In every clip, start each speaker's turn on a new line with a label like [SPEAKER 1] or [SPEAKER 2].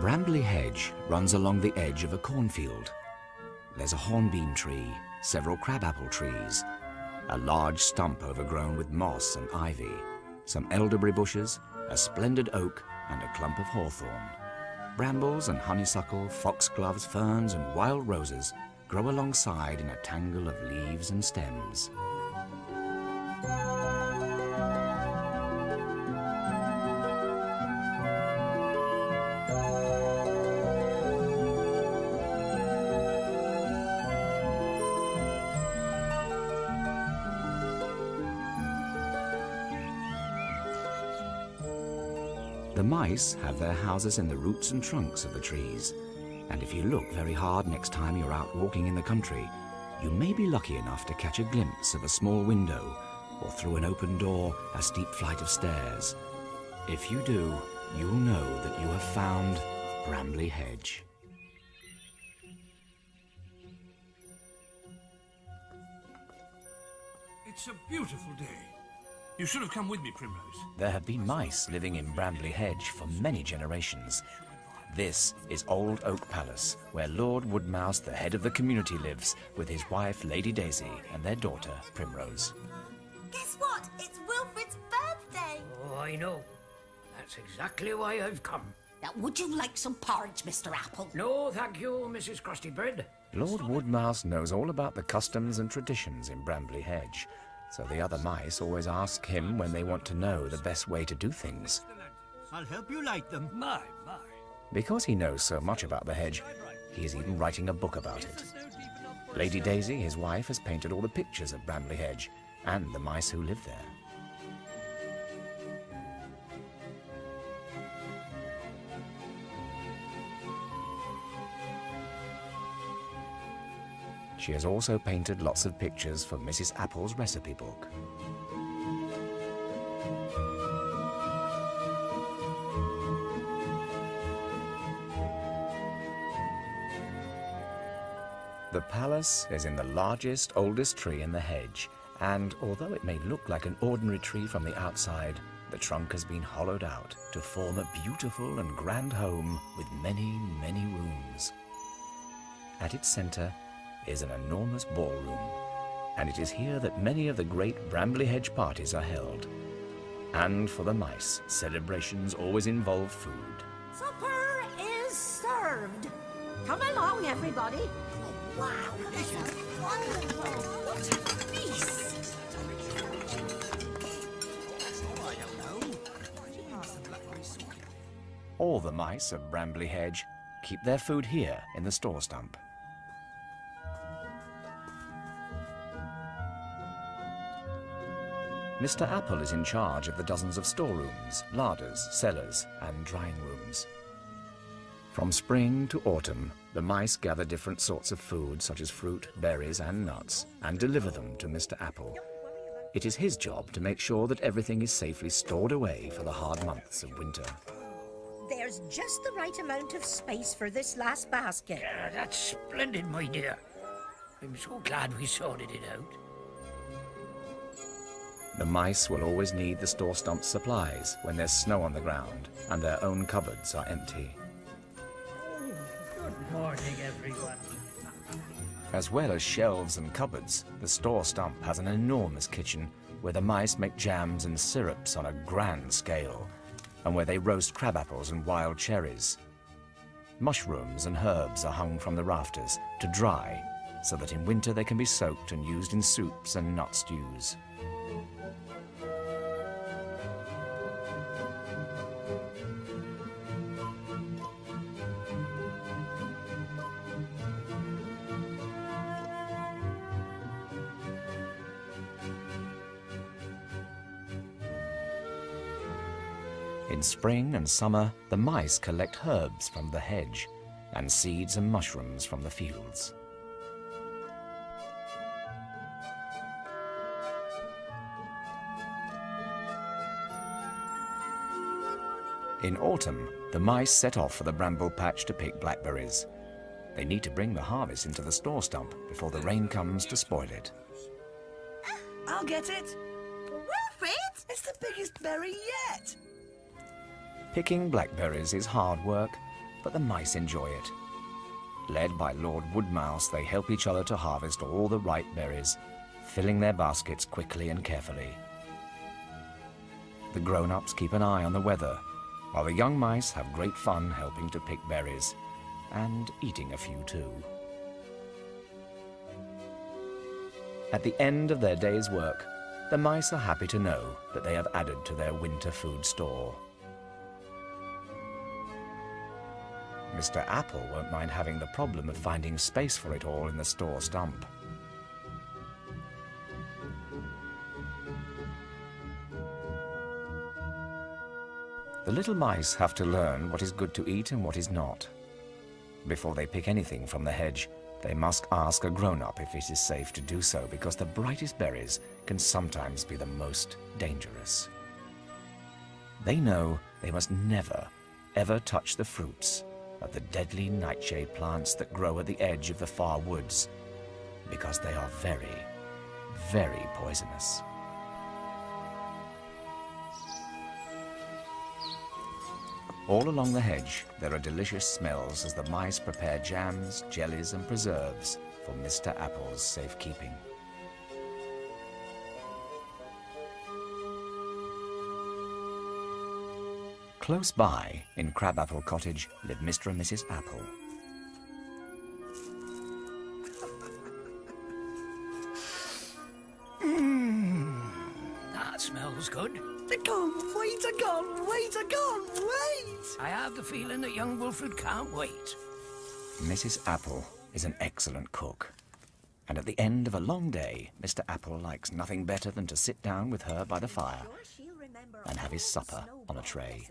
[SPEAKER 1] Brambly Hedge runs along the edge of a cornfield. There's a hornbeam tree, several crabapple trees, a large stump overgrown with moss and ivy, some elderberry bushes, a splendid oak, and a clump of hawthorn. Brambles and honeysuckle, foxgloves, ferns, and wild roses grow alongside in a tangle of leaves and stems. The mice have their houses in the roots and trunks of the trees, and if you look very hard next time you're out walking in the country, you may be lucky enough to catch a glimpse of a small window, or through an open door, a steep flight of stairs. If you do, you'll know that you have found Brambly Hedge.
[SPEAKER 2] It's a beautiful day. You should have come with me, Primrose.
[SPEAKER 1] There have been mice living in Brambly Hedge for many generations. This is Old Oak Palace, where Lord Woodmouse, the head of the community, lives with his wife, Lady Daisy, and their daughter, Primrose.
[SPEAKER 3] Guess what? It's Wilfred's birthday.
[SPEAKER 4] Oh, I know. That's exactly why I've come.
[SPEAKER 3] Now, would you like some porridge, Mr. Apple?
[SPEAKER 4] No, thank you, Mrs. Crusty Bread.
[SPEAKER 1] Lord Woodmouse knows all about the customs and traditions in Brambly Hedge, so the other mice always ask him when they want to know the best way to do things.
[SPEAKER 5] I'll help you light them.
[SPEAKER 2] My.
[SPEAKER 1] Because he knows so much about the hedge, he is even writing a book about it. Lady Daisy, his wife, has painted all the pictures of Brambly Hedge and the mice who live there. She has also painted lots of pictures for Mrs. Apple's recipe book. The palace is in the largest, oldest tree in the hedge, and although it may look like an ordinary tree from the outside, the trunk has been hollowed out to form a beautiful and grand home with many, many rooms. At its center is an enormous ballroom, and it is here that many of the great Brambly Hedge parties are held. And for the mice, celebrations always involve food.
[SPEAKER 3] Supper is served. Come along, everybody. Oh, wow, this is wonderful. What a feast.
[SPEAKER 5] I don't know.
[SPEAKER 1] All the mice of Brambly Hedge keep their food here in the store stump. Mr. Apple is in charge of the dozens of storerooms, larders, cellars, and drying rooms. From spring to autumn, the mice gather different sorts of food, such as fruit, berries, and nuts, and deliver them to Mr. Apple. It is his job to make sure that everything is safely stored away for the hard months of winter.
[SPEAKER 6] There's just the right amount of space for this last basket.
[SPEAKER 4] Yeah, that's splendid, my dear. I'm so glad we sorted it out.
[SPEAKER 1] The mice will always need the store stump supplies when there's snow on the ground and their own cupboards are empty.
[SPEAKER 4] Good morning, everyone.
[SPEAKER 1] As well as shelves and cupboards, the store stump has an enormous kitchen where the mice make jams and syrups on a grand scale, and where they roast crabapples and wild cherries. Mushrooms and herbs are hung from the rafters to dry, so that in winter they can be soaked and used in soups and nut stews. In spring and summer, the mice collect herbs from the hedge and seeds and mushrooms from the fields. In autumn, the mice set off for the bramble patch to pick blackberries. They need to bring the harvest into the store stump before the rain comes to spoil it.
[SPEAKER 7] I'll get it.
[SPEAKER 3] Wilfred?
[SPEAKER 7] It's the biggest berry yet.
[SPEAKER 1] Picking blackberries is hard work, but the mice enjoy it. Led by Lord Woodmouse, they help each other to harvest all the ripe berries, filling their baskets quickly and carefully. The grown-ups keep an eye on the weather, while the young mice have great fun helping to pick berries, and eating a few too. At the end of their day's work, the mice are happy to know that they have added to their winter food store. Mr. Apple won't mind having the problem of finding space for it all in the store stump. The little mice have to learn what is good to eat and what is not. Before they pick anything from the hedge, they must ask a grown-up if it is safe to do so, because the brightest berries can sometimes be the most dangerous. They know they must never, ever touch the fruits of the deadly nightshade plants that grow at the edge of the far woods, because they are very, very poisonous. All along the hedge, there are delicious smells as the mice prepare jams, jellies, and preserves for Mr. Apple's safekeeping. Close by, in Crabapple Cottage, live Mr. and Mrs. Apple.
[SPEAKER 4] That smells good.
[SPEAKER 7] They're gone, wait, they're gone, wait, they're gone, wait!
[SPEAKER 4] I have the feeling that young Wilfred can't wait.
[SPEAKER 1] Mrs. Apple is an excellent cook. And at the end of a long day, Mr. Apple likes nothing better than to sit down with her by the fire and have his supper on a tray.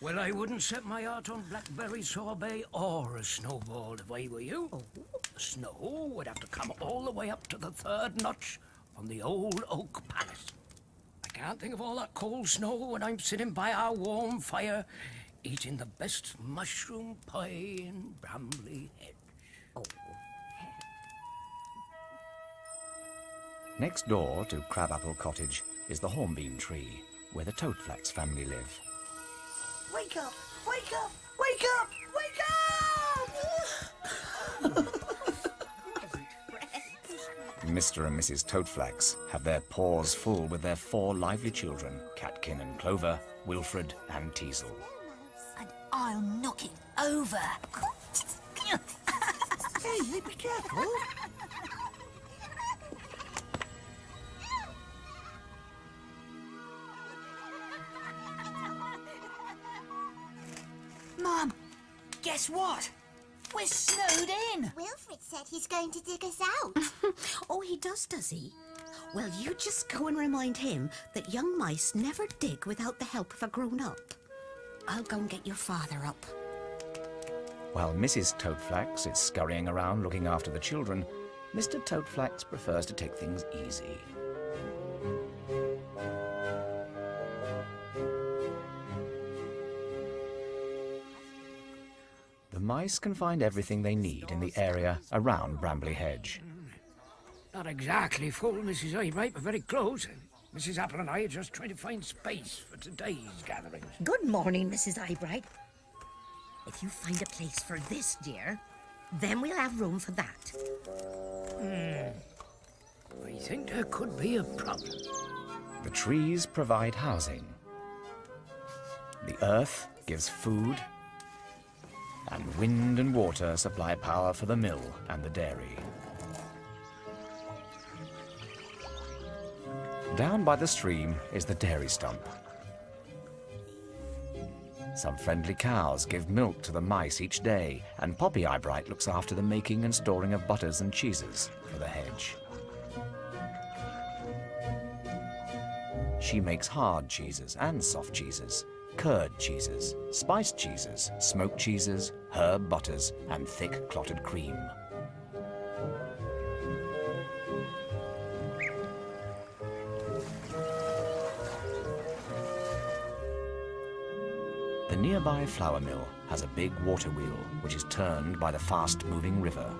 [SPEAKER 4] Well, I wouldn't set my heart on blackberry sorbet or a snowball if I were you. The snow would have to come all the way up to the third notch on the old oak palace. I can't think of all that cold snow when I'm sitting by our warm fire eating the best mushroom pie in Brambly Hedge.
[SPEAKER 1] Next door to Crabapple Cottage is the hornbeam tree, where the Toadflax family live.
[SPEAKER 7] Wake up, wake up, wake up, wake up!
[SPEAKER 1] Mr. and Mrs. Toadflax have their paws full with their 4 lively children, Catkin and Clover, Wilfred and Teasel.
[SPEAKER 3] And I'll knock it over.
[SPEAKER 7] Hey, be careful.
[SPEAKER 3] Mom, guess what? We're snowed in.
[SPEAKER 8] Wilfred said he's going to dig us out.
[SPEAKER 6] Oh, he does he? Well, you just go and remind him that young mice never dig without the help of a grown-up. I'll go and get your father up.
[SPEAKER 1] While Mrs. Toadflax is scurrying around looking after the children, Mr. Toadflax prefers to take things easy. The mice can find everything they need in the area around Brambly Hedge.
[SPEAKER 4] Not exactly full, Mrs. Eyebright, but very close. Mrs. Apple and I are just trying to find space for today's gatherings.
[SPEAKER 6] Good morning, Mrs. Eyebright. If you find a place for this, dear, then we'll have room for that.
[SPEAKER 4] I think there could be a problem.
[SPEAKER 1] The trees provide housing. The earth gives food. And wind and water supply power for the mill and the dairy. Down by the stream is the dairy stump. Some friendly cows give milk to the mice each day, and Poppy Eyebright looks after the making and storing of butters and cheeses for the hedge. She makes hard cheeses and soft cheeses, curd cheeses, spiced cheeses, smoked cheeses, herb butters, and thick clotted cream. The nearby flour mill has a big water wheel which is turned by the fast-moving river.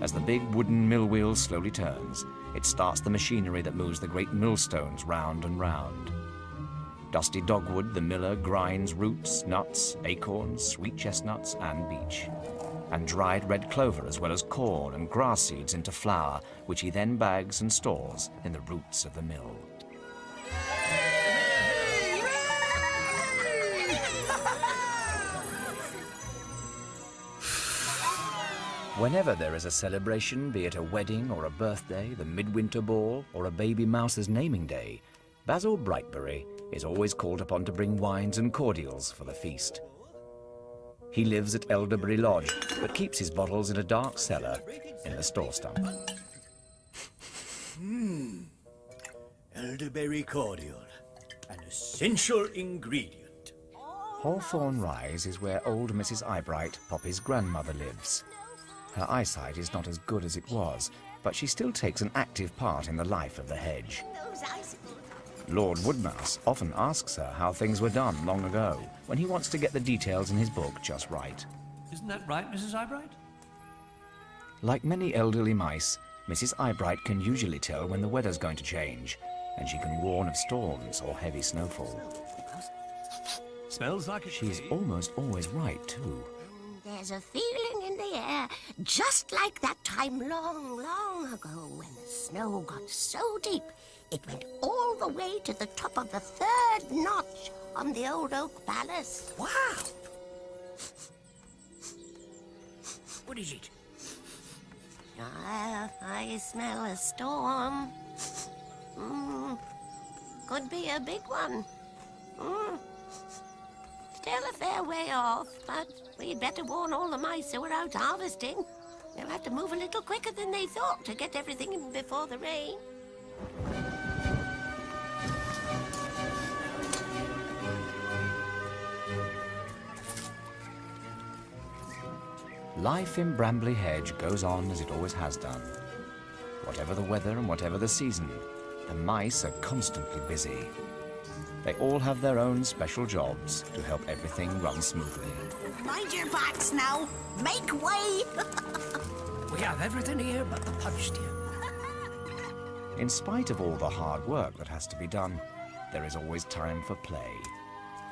[SPEAKER 1] As the big wooden mill wheel slowly turns, it starts the machinery that moves the great millstones round and round. Dusty dogwood, the miller grinds roots, nuts, acorns, sweet chestnuts, and beech. And dried red clover as well as corn and grass seeds into flour, which he then bags and stores in the roots of the mill. Whenever there is a celebration, be it a wedding or a birthday, the midwinter ball, or a baby mouse's naming day, Basil Brightberry is always called upon to bring wines and cordials for the feast. He lives at Elderbury Lodge, but keeps his bottles in a dark cellar in the store stump.
[SPEAKER 5] Elderberry cordial, an essential ingredient.
[SPEAKER 1] Hawthorne Rise is where old Mrs. Eyebright, Poppy's grandmother, lives. Her eyesight is not as good as it was, but she still takes an active part in the life of the hedge. Lord Woodmouse often asks her how things were done long ago, when he wants to get the details in his book just right.
[SPEAKER 2] Isn't that right, Mrs. Eyebright?
[SPEAKER 1] Like many elderly mice, Mrs. Eyebright can usually tell when the weather's going to change, and she can warn of storms or heavy snowfall.
[SPEAKER 2] Smells like a
[SPEAKER 1] She's
[SPEAKER 2] tree.
[SPEAKER 1] almost always right, too.
[SPEAKER 3] There's a feeling in the air, just like that time long, long ago when the snow got so deep it went all the way to the top of the 3rd notch on the old oak palace.
[SPEAKER 7] Wow!
[SPEAKER 4] What is it?
[SPEAKER 3] I smell a storm. Could be a big one. Still a fair way off, but we'd better warn all the mice who are out harvesting. They'll have to move a little quicker than they thought to get everything in before the rain.
[SPEAKER 1] Life in Brambly Hedge goes on as it always has done. Whatever the weather and whatever the season, the mice are constantly busy. They all have their own special jobs to help everything run smoothly.
[SPEAKER 6] Mind your backs now. Make way.
[SPEAKER 4] We have everything here but the punch dear.
[SPEAKER 1] In spite of all the hard work that has to be done, there is always time for play,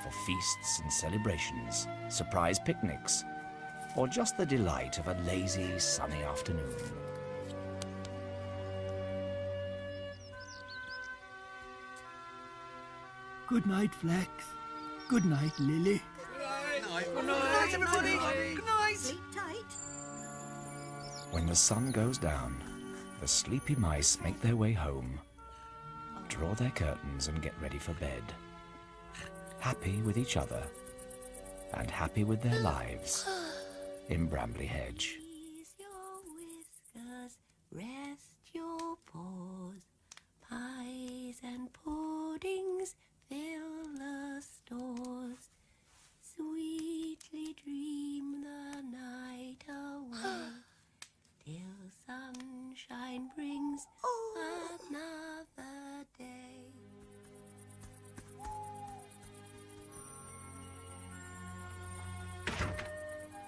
[SPEAKER 1] for feasts and celebrations, surprise picnics, or just the delight of a lazy, sunny afternoon.
[SPEAKER 7] Good night, Flex. Good night, Lily.
[SPEAKER 2] Good night, everybody. Good night.
[SPEAKER 6] Sleep tight.
[SPEAKER 1] When the sun goes down, the sleepy mice make their way home, draw their curtains and get ready for bed. Happy with each other and happy with their lives in Brambly Hedge.
[SPEAKER 3] Ease your whiskers, rest your paws. Pies and puddings fill the stores. Sweetly dream the night away, till sunshine brings another day.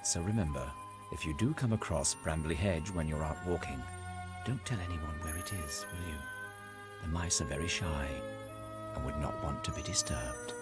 [SPEAKER 1] So remember, if you do come across Brambly Hedge when you're out walking, don't tell anyone where it is, will you? The mice are very shy and would not want to be disturbed.